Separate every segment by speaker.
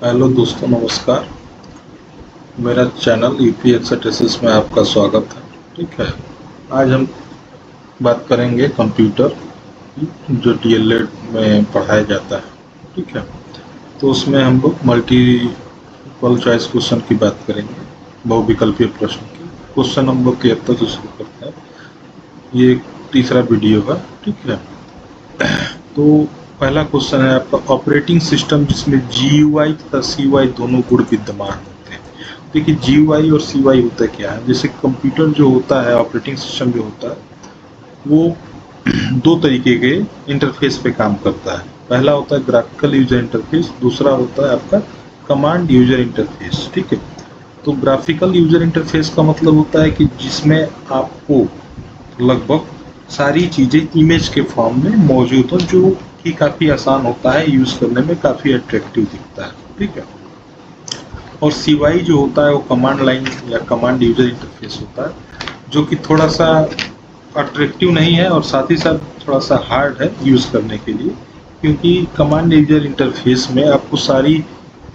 Speaker 1: Hello दोस्तों, नमस्कार। मेरा चैनल यूपी एक्सटेसिस में आपका स्वागत है। ठीक है। आज हम बात करेंगे कंप्यूटर की, जो डीएलएड में पढ़ाया जाता है। ठीक है। तो उसमें हम लोग मल्टीपल चॉइस क्वेश्चन की बात करेंगे, बहुविकल्पीय प्रश्न की। क्वेश्चन नंबर 73 से शुरू करते हैं। ये तीसरा वीडियो है। ठीक है। तो पहला क्वेश्चन है आपका, ऑपरेटिंग सिस्टम जिसमें जीयूआई तथा सीयूआई दोनों गुण विद्यमान होते हैं। देखिए, जीयूआई और सीयूआई होता क्या है। जैसे कंप्यूटर जो होता है, ऑपरेटिंग सिस्टम जो होता है, वो दो तरीके के इंटरफेस पे काम करता है। पहला होता है ग्राफिकल यूजर इंटरफेस, दूसरा होता है आपका कमांड यूजर इंटरफेस। ठीक है। तो ग्राफिकल यूजर इंटरफेस का मतलब होता है कि जिसमें आपको लगभग सारी चीज़ें इमेज के फॉर्म में मौजूद हो, जो कि काफ़ी आसान होता है, यूज़ करने में काफ़ी अट्रैक्टिव दिखता है। ठीक है। और सीवाई जो होता है वो कमांड लाइन या कमांड यूजर इंटरफेस होता है, जो कि थोड़ा सा अट्रैक्टिव नहीं है और साथ ही साथ थोड़ा सा हार्ड है यूज़ करने के लिए, क्योंकि कमांड यूजर इंटरफेस में आपको सारी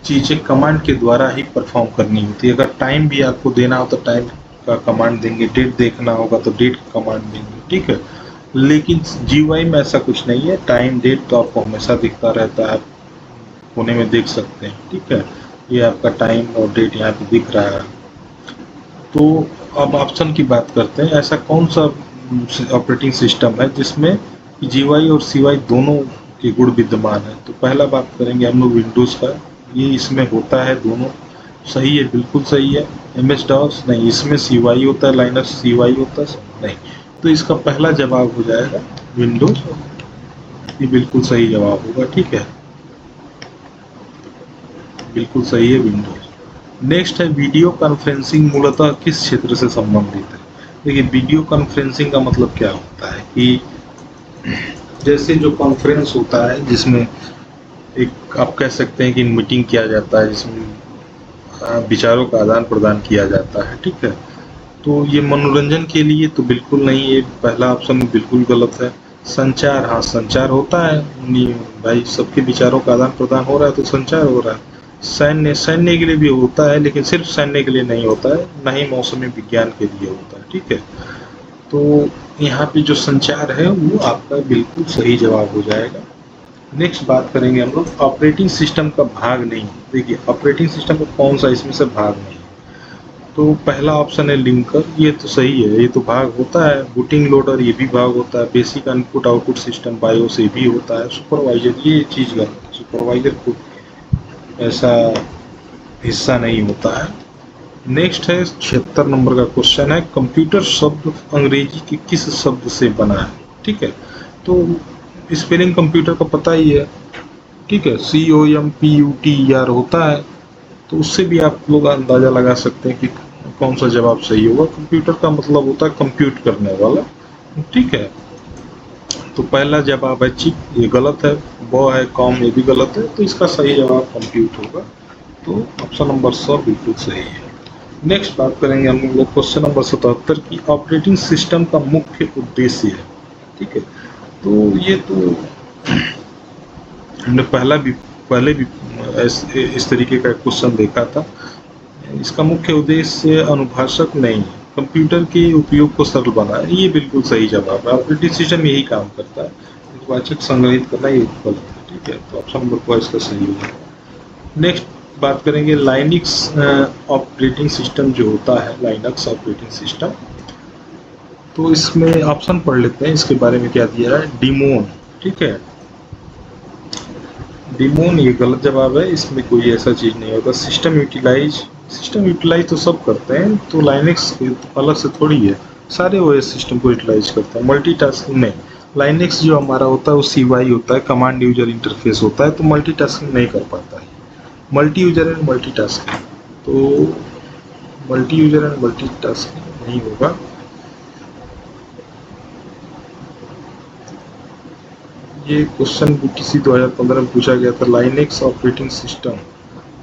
Speaker 1: चीज़ें कमांड के द्वारा ही परफॉर्म करनी होती है। अगर टाइम भी आपको देना हो तो टाइम का कमांड देंगे, डेट देखना होगा तो डेट का कमांड देंगे। ठीक है। लेकिन जीयूआई में ऐसा कुछ नहीं है। टाइम डेट तो आपको हमेशा दिखता रहता है, आप कोने में देख सकते हैं। ठीक है। ये आपका टाइम और डेट यहाँ पे दिख रहा है। तो अब ऑप्शन की बात करते हैं, ऐसा कौन सा ऑपरेटिंग सिस्टम है जिसमें जीयूआई और सीयूआई दोनों के गुण विद्यमान है। तो पहला बात करेंगे हम लोग विंडोज़ का। ये इसमें होता है दोनों। सही है, बिल्कुल सही है। एम एस डॉस नहीं, इसमें सीयूआई होता है। लाइनक्स सीयूआई होता है नहीं। तो इसका पहला जवाब हो जाएगा विंडोज। ये बिल्कुल सही जवाब होगा। ठीक है, बिल्कुल सही है, विंडोज। नेक्स्ट है, वीडियो कॉन्फ्रेंसिंग मूलतः किस क्षेत्र से संबंधित है। देखिए, वीडियो कॉन्फ्रेंसिंग का मतलब क्या होता है कि जैसे जो कॉन्फ्रेंस होता है, जिसमें एक आप कह सकते हैं कि मीटिंग किया जाता है, जिसमें विचारों का आदान प्रदान किया जाता है। ठीक है। तो ये मनोरंजन के लिए तो बिल्कुल नहीं, ये पहला ऑप्शन बिल्कुल गलत है। संचार, हाँ संचार होता है। भाई सबके विचारों का आदान प्रदान हो रहा है तो संचार हो रहा है। सैन्य, सैन्य के लिए भी होता है, लेकिन सिर्फ सैन्य के लिए नहीं होता है, ना ही मौसमी विज्ञान के लिए होता है। ठीक है। तो यहाँ पे जो संचार है वो आपका बिल्कुल सही जवाब हो जाएगा। नेक्स्ट बात करेंगे हम लोग, ऑपरेटिंग सिस्टम का भाग नहीं। देखिए, ऑपरेटिंग सिस्टम का कौन सा इसमें से भाग नहीं। तो पहला ऑप्शन है लिंकर, ये तो सही है, ये तो भाग होता है। बूटिंग लोडर, ये भी भाग होता है। Basic input output system BIOS, ये भी होता है। सुपरवाइजर, ये चीज़ गलत है। सुपरवाइजर को ऐसा हिस्सा नहीं होता है। नेक्स्ट है 76 नंबर का क्वेश्चन है, कंप्यूटर शब्द अंग्रेजी के किस शब्द से बना है। ठीक है। तो स्पेलिंग कंप्यूटर का पता ही है। ठीक है, COMPUTER होता है। तो उससे भी आप लोग अंदाज़ा लगा सकते हैं कि कौन सा जवाब सही होगा। कंप्यूटर का मतलब होता है कंप्यूट करने वाला। ठीक है। तो पहला जवाब है चिप, ये गलत है। ब है कॉम, ये भी गलत है। तो इसका सही जवाब कंप्यूट होगा। तो ऑप्शन नंबर 100 बिल्कुल सही है। नेक्स्ट बात करेंगे हम लोग क्वेश्चन नंबर 77 की, ऑपरेटिंग सिस्टम का मुख्य उद्देश्य है। ठीक है। तो ये तो हमने पहले भी इस तरीके का क्वेश्चन देखा था। इसका मुख्य उद्देश्य अनुभाषक नहीं है, कंप्यूटर के उपयोग को सरल बनाना। ये बिल्कुल सही जवाब है। ऑपरेटिंग सिस्टम यही काम करता है, अनुवाचक संग्रहित करना, ये गलत है। ठीक है। तो ऑप्शन नंबर 2 इसका सही होगा। नेक्स्ट बात करेंगे लाइनक्स ऑपरेटिंग सिस्टम जो होता है, लाइनक्स ऑपरेटिंग सिस्टम। तो इसमें ऑप्शन पढ़ लेते हैं, इसके बारे में क्या दिया है। डिमोन, ठीक है, डिमोन ये गलत जवाब है। इसमें कोई ऐसा चीज़ नहीं होता। सिस्टम यूटिलाइज तो सब करते हैं, तो लाइनक्स अलग से थोड़ी है, सारे ओएस सिस्टम को यूटिलाइज करते हैं। मल्टीटास्किंग नहीं, लाइनक्स जो हमारा होता है वो सीवाई होता है, कमांड यूजर इंटरफेस होता है, तो मल्टीटास्किंग नहीं कर पाता है। मल्टी यूजर एंड मल्टीटास्किंग, तो मल्टी यूजर एंड मल्टीटास्किंग नहीं होगा। ये क्वेश्चन बीटीसी 2015 में पूछा गया था, लाइनक्स ऑपरेटिंग सिस्टम।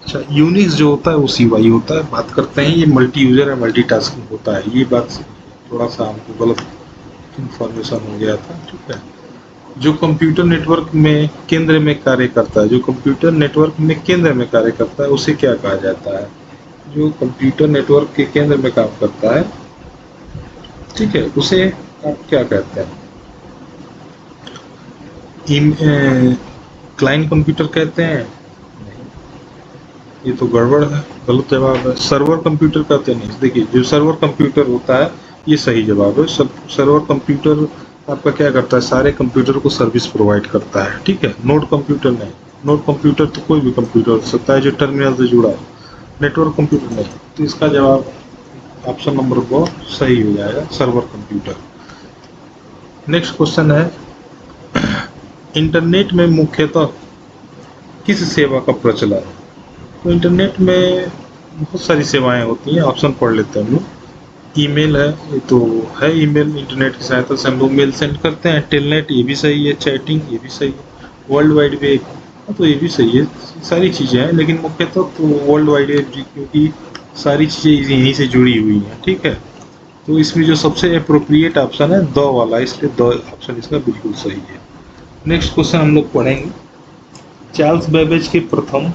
Speaker 1: अच्छा, यूनिक्स जो होता है वो सीवाई होता है। बात करते हैं, ये मल्टी यूजर है, मल्टीटास्किंग होता है। ये बात थोड़ा सा हमको गलत इन्फॉर्मेशन हो गया था। ठीक है। जो कंप्यूटर नेटवर्क में केंद्र में कार्य करता है, जो कंप्यूटर नेटवर्क में केंद्र में कार्य करता है उसे क्या कहा जाता है? जो कंप्यूटर नेटवर्क के केंद्र में काम करता है, ठीक है, उसे आप क्या कहते हैं? क्लाइंट कंप्यूटर कहते हैं? ये तो गड़बड़ है, गलत जवाब है। सर्वर कंप्यूटर कहते नहीं। देखिए, जो सर्वर कंप्यूटर होता है ये सही जवाब है। सर्वर कंप्यूटर आपका क्या करता है? सारे कंप्यूटर को सर्विस प्रोवाइड करता है, ठीक है। नोड कंप्यूटर नहीं। नोड कंप्यूटर तो कोई भी कंप्यूटर हो सकता है जो टर्मिनल से जुड़ा हो, नेटवर्क कंप्यूटर नहीं। तो इसका जवाब ऑप्शन नंबर 2 सही हो जाएगा, सर्वर कंप्यूटर। नेक्स्ट क्वेश्चन है, इंटरनेट में मुख्यतः किस सेवा का प्रचलन है? तो इंटरनेट में बहुत सारी सेवाएं होती हैं, ऑप्शन पढ़ लेते हैं हम लोग। ईमेल है, ये तो है, ईमेल इंटरनेट की सहायता से हम लोग मेल सेंड करते हैं। टेलनेट, ये भी सही है। चैटिंग, ये भी सही है। वर्ल्ड वाइड वेब, तो ये भी सही है। सारी चीज़ें हैं, लेकिन मुख्यतः तो वर्ल्ड वाइड वेब, क्योंकि सारी चीज़ें इन्हीं से जुड़ी हुई हैं, ठीक है। तो इसमें जो सबसे अप्रोप्रिएट ऑप्शन है द वाला, इसलिए द ऑप्शन इसका बिल्कुल सही है। नेक्स्ट क्वेश्चन हम लोग पढ़ेंगे, चार्ल्स बेबेज के प्रथम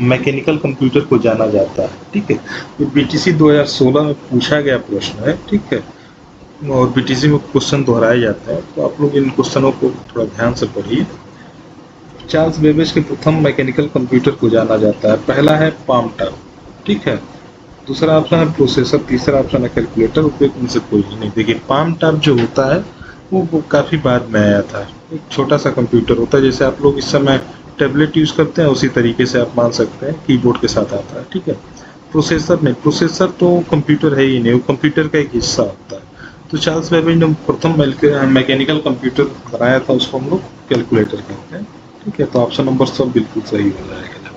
Speaker 1: मैकेनिकल कंप्यूटर को जाना जाता है, ठीक है। ये बीटीसी 2016 में पूछा गया प्रश्न है, ठीक है। और बीटीसी में क्वेश्चन दोहराए जाते हैं, तो आप लोग इन क्वेश्चनों को थोड़ा ध्यान से पढ़िए। चार्ल्स बेबेज के प्रथम मैकेनिकल कंप्यूटर को जाना जाता है। पहला है पाम टॉप, ठीक है। दूसरा ऑप्शन है प्रोसेसर, तीसरा ऑप्शन है कैलकुलेटर, उपयोग इनसे कोई नहीं। देखिए, पाम टॉप जो होता है वो काफ़ी बाद में आया था। एक छोटा सा कंप्यूटर होता है, जैसे आप लोग इस समय टैबलेट यूज़ करते हैं, उसी तरीके से आप मान सकते हैं, कीबोर्ड के साथ आता है, ठीक है। प्रोसेसर नहीं, प्रोसेसर तो कंप्यूटर है ही नहीं, वो कंप्यूटर का एक हिस्सा होता है। तो चार्ल्स बेबेज ने प्रथम मैकेनिकल कंप्यूटर बनाया था, उसको हम लोग कैलकुलेटर कहते हैं, ठीक है। तो ऑप्शन नंबर सब बिल्कुल सही हो जाएगा।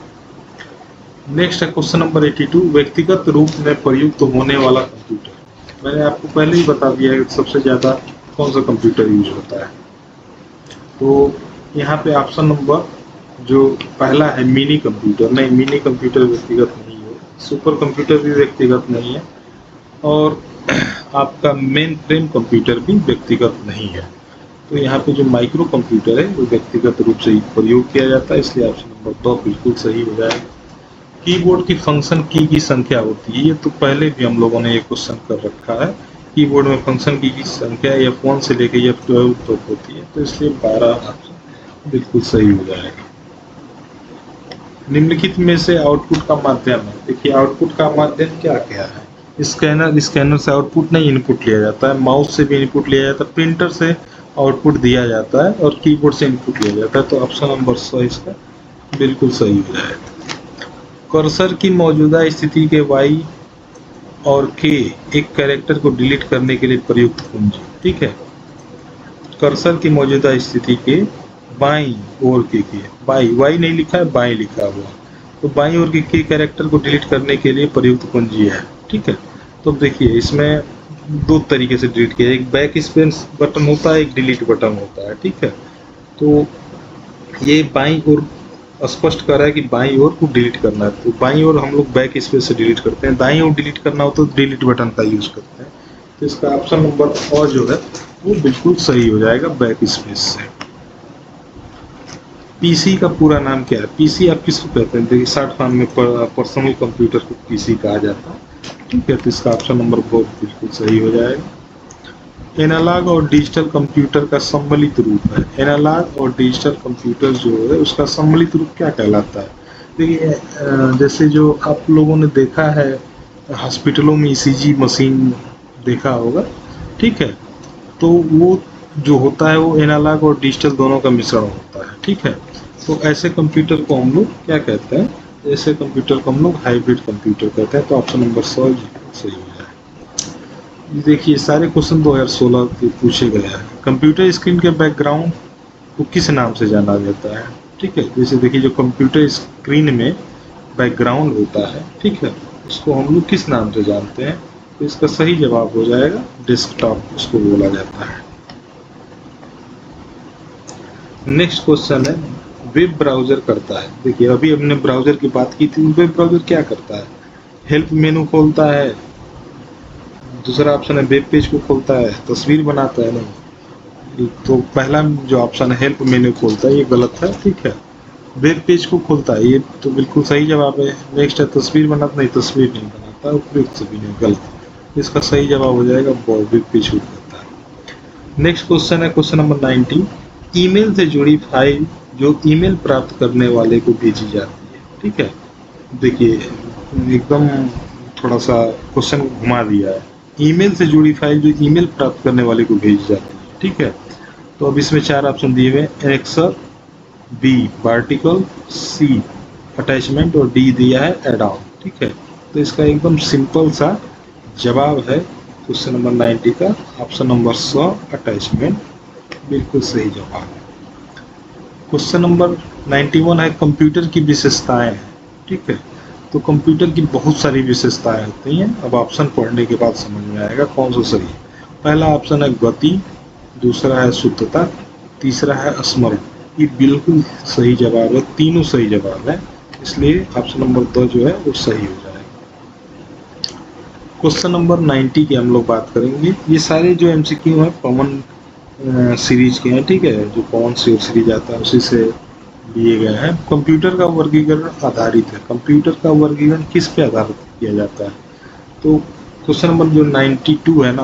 Speaker 1: नेक्स्ट है क्वेश्चन नंबर 82, व्यक्तिगत रूप में प्रयुक्त होने वाला कंप्यूटर। मैंने आपको पहले ही बता दिया है सबसे ज़्यादा कौन सा कंप्यूटर यूज होता है। तो यहाँ पे ऑप्शन नंबर जो पहला है मिनी कंप्यूटर, नहीं, मिनी कंप्यूटर व्यक्तिगत नहीं है। सुपर कंप्यूटर भी व्यक्तिगत नहीं है, और आपका मेन फ्रेम कंप्यूटर भी व्यक्तिगत नहीं है। तो यहाँ पे जो माइक्रो कंप्यूटर है वो व्यक्तिगत रूप से प्रयोग किया जाता है, इसलिए ऑप्शन नंबर 2 बिल्कुल सही हो जाएगा। कीबोर्ड की फंक्शन की संख्या होती है, ये तो पहले भी हम लोगों ने ये क्वेश्चन कर रखा है। कीबोर्ड में फंक्शन की संख्या F1 से लेकर F12 तक होती है, तो इसलिए 12 ऑप्शन बिल्कुल सही हो जाएगा। निम्नलिखित में से आउटपुट का माध्यम है। देखिए, आउटपुट का माध्यम क्या क्या है? स्कैनर, स्कैनर से आउटपुट नहीं इनपुट लिया जाता है, माउस से भी इनपुट लिया जाता है, प्रिंटर से आउटपुट दिया जाता है, और कीबोर्ड से इनपुट लिया जाता है। तो ऑप्शन नंबर 100 इसका बिल्कुल सही हो जाएगा। कर्सर की मौजूदा स्थिति के Y और K एक कैरेक्टर को डिलीट करने के लिए प्रयुक्त कुंजी, ठीक है। कर्सर की मौजूदा स्थिति के बाईं ओर के बाई, Y नहीं लिखा है, बाईं लिखा हुआ, तो बाईं ओर के कैरेक्टर को डिलीट करने के लिए प्रयुक्त कुंजी है, ठीक है। तो देखिए, इसमें दो तरीके से डिलीट किया, एक बैक स्पेस बटन होता है, एक डिलीट बटन होता है, ठीक है। तो ये बाईं ओर स्पष्ट कर रहा है कि बाईं ओर को डिलीट करना है, तो बाईं ओर हम लोग बैक स्पेस से डिलीट करते हैं, दाईं ओर डिलीट करना हो तो डिलीट बटन का यूज करते हैं। तो इसका ऑप्शन नंबर और जो है वो बिल्कुल सही हो जाएगा, बैक स्पेस से। पीसी का पूरा नाम क्या है? पीसी आप किसको कहते हैं? देखिए, शॉर्ट फॉर्म में पर्सनल कंप्यूटर को पीसी कहा जाता है, ठीक है। तो इसका ऑप्शन नंबर 4 बिल्कुल सही हो जाएगा। एनालॉग और डिजिटल कंप्यूटर का सम्मिलित रूप है। एनालॉग और डिजिटल कंप्यूटर जो है उसका सम्मिलित रूप क्या कहलाता है? देखिए, जैसे जो आप लोगों ने देखा है हॉस्पिटलों में ईसीजी मशीन देखा होगा, ठीक है। तो वो जो होता है वो एनालॉग और डिजिटल दोनों का मिश्रण होता है, ठीक है। तो ऐसे कंप्यूटर को हम लोग क्या कहते हैं? ऐसे कंप्यूटर को हम लोग हाइब्रिड कंप्यूटर कहते हैं। तो ऑप्शन नंबर 100 सही है। देखिए, सारे क्वेश्चन 2016 के पूछे गए हैं। कंप्यूटर स्क्रीन के बैकग्राउंड को किस नाम से जाना जाता है? ठीक है, जैसे देखिए, जो कंप्यूटर स्क्रीन में बैकग्राउंड होता है, ठीक है, उसको हम लोग किस नाम से जानते हैं? तो इसका सही जवाब हो जाएगा डेस्कटॉप, उसको बोला जाता है। नेक्स्ट क्वेश्चन है, वेब ब्राउजर करता है। देखिए, अभी हमने ब्राउजर की बात की थी, वेब ब्राउजर क्या करता है? हेल्प मेनू खोलता है, दूसरा ऑप्शन है वेब पेज को खोलता है, तस्वीर बनाता है, नहीं, तो पहला जो ऑप्शन है हेल्प मेन्यू खोलता है, ये गलत है, ठीक है। वेब पेज को खोलता है, ये तो बिल्कुल सही जवाब है। नेक्स्ट है तस्वीर बनाता, नहीं तस्वीर नहीं बनाता, उपयुक्त सभी नहीं, गलत। इसका सही जवाब हो जाएगा वेब पेज को खोलता है। नेक्स्ट क्वेश्चन है क्वेश्चन नंबर 90। ईमेल से जुड़ी फाइल जो ईमेल प्राप्त करने वाले को भेजी जाती है, ठीक है। देखिए एकदम थोड़ा सा क्वेश्चन घुमा दिया है। ईमेल से जुड़ी फाइल जो ईमेल प्राप्त करने वाले को भेजी जाती है, ठीक है। तो अब इसमें 4 ऑप्शन दिए हुए हैं, एक्सर, बी पार्टिकल, सी अटैचमेंट और डी दिया है एड ऑन, ठीक है। तो इसका एकदम सिंपल सा जवाब है क्वेश्चन नंबर 90 का ऑप्शन नंबर 100 अटैचमेंट, बिल्कुल सही जवाब है। क्वेश्चन नंबर 91 है कंप्यूटर की विशेषताएं, ठीक है। तो कंप्यूटर की बहुत सारी विशेषताएं होती हैं, अब ऑप्शन पढ़ने के बाद समझ में आएगा कौन सा सही है। पहला ऑप्शन है गति, दूसरा है शुद्धता, तीसरा है स्मरण। ये बिल्कुल सही जवाब है, तीनों सही जवाब है, इसलिए ऑप्शन नंबर 2 जो है वो सही हो जाएगा। क्वेश्चन नंबर 90 की हम लोग बात करेंगे। ये सारे जो एमसीक्यू हैं पवन सीरीज के हैं, ठीक है। जो पवन सीरीज आता है उसी से लिए गए हैं। कंप्यूटर का वर्गीकरण आधारित है, कंप्यूटर का वर्गीकरण किस पे आधारित किया जाता है? तो क्वेश्चन नंबर जो 92 है ना,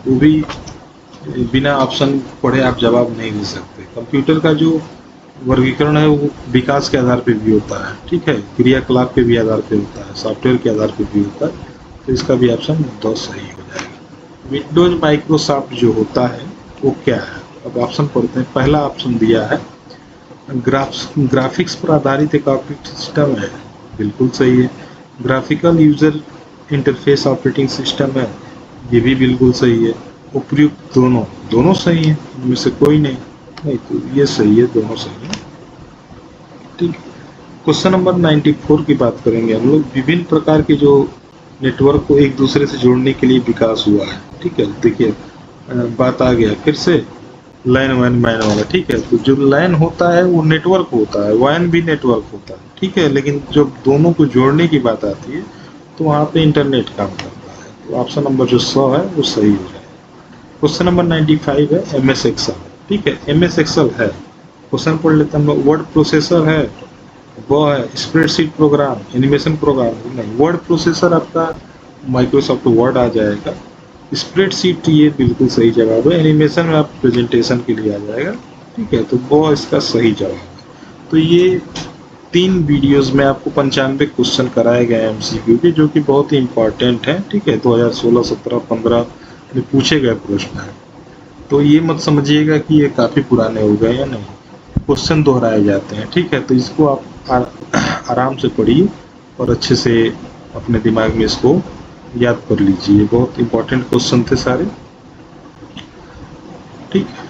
Speaker 1: वो भी बिना ऑप्शन पढ़े आप जवाब नहीं दे सकते। कंप्यूटर का जो वर्गीकरण है वो विकास के आधार पे भी होता है, ठीक है, क्रियाकलाप के भी आधार पे होता है, सॉफ्टवेयर के आधार पे भी होता है। तो इसका भी ऑप्शन 2 सही हो जाएगा। विंडोज माइक्रोसॉफ्ट जो होता है वो क्या है? अब ऑप्शन पढ़ते हैं। पहला ऑप्शन दिया है ग्राफिक्स पर आधारित एक ऑपरेटिंग सिस्टम है, बिल्कुल सही है। Graphical user interface operating system है, ये भी बिल्कुल सही है। उपयुक्त दोनों सही है, इनमें से कोई नहीं, तो ये सही है, दोनों सही है, ठीक। क्वेश्चन नंबर 94 की बात करेंगे हम लोग। विभिन्न प्रकार के जो नेटवर्क को एक दूसरे से जोड़ने के लिए विकास हुआ है, ठीक है। देखिए बात आ गया फिर से लैन वैन मैन वाला, ठीक है। तो जो लैन होता है वो नेटवर्क होता है, वैन भी नेटवर्क होता है, ठीक है। लेकिन जब दोनों को जोड़ने की बात आती है तो वहाँ पे इंटरनेट काम करता है। तो ऑप्शन नंबर जो 100 है वो सही हो जाएगा। क्वेश्चन नंबर 95 है MS एक्सेल, ठीक है। MS एक्सेल है, क्वेश्चन पढ़ लेते हैं हम लोग। वर्ड प्रोसेसर है, वो है स्प्रेडशीट प्रोग्राम, एनिमेशन प्रोग्राम नहीं। वर्ड प्रोसेसर आपका माइक्रोसॉफ्ट वर्ड आ जाएगा। स्प्रेडशीट ये बिल्कुल सही जवाब है। एनिमेशन में आप प्रेजेंटेशन के लिए आ जाएगा, ठीक है। तो वो इसका सही जवाब है। तो ये 3 वीडियोस में आपको 95 क्वेश्चन कराए गए MCQ के, जो कि बहुत ही इंपॉर्टेंट है, ठीक है। 2016, 17, 15 में पूछे गए प्रश्न है। तो ये मत समझिएगा कि ये काफ़ी पुराने हो गए या नहीं, क्वेश्चन दोहराए जाते हैं, ठीक है। तो इसको आप आराम से पढ़िए और अच्छे से अपने दिमाग में इसको याद कर लीजिए। बहुत इंपॉर्टेंट क्वेश्चन थे सारे, ठीक है।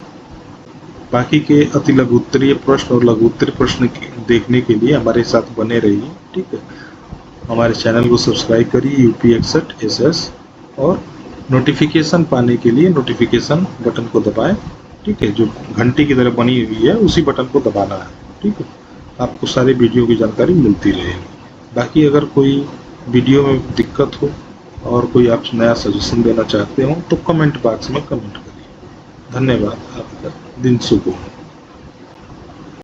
Speaker 1: बाकी के अति लघु उत्तरीय प्रश्न और लघु उत्तरीय प्रश्न देखने के लिए हमारे साथ बने रहिए, ठीक है। हमारे चैनल को सब्सक्राइब करिए UP61 SS, और नोटिफिकेशन पाने के लिए नोटिफिकेशन बटन को दबाएं, ठीक है। जो घंटी की तरह बनी हुई है उसी बटन को दबाना है, ठीक है। आपको सारे वीडियो की जानकारी मिलती रहेगी। बाकी अगर कोई वीडियो में दिक्कत हो और कोई आप नया सजेशन देना चाहते हो तो कमेंट बॉक्स में कमेंट करिए। धन्यवाद, आपका दिन शुभ हो।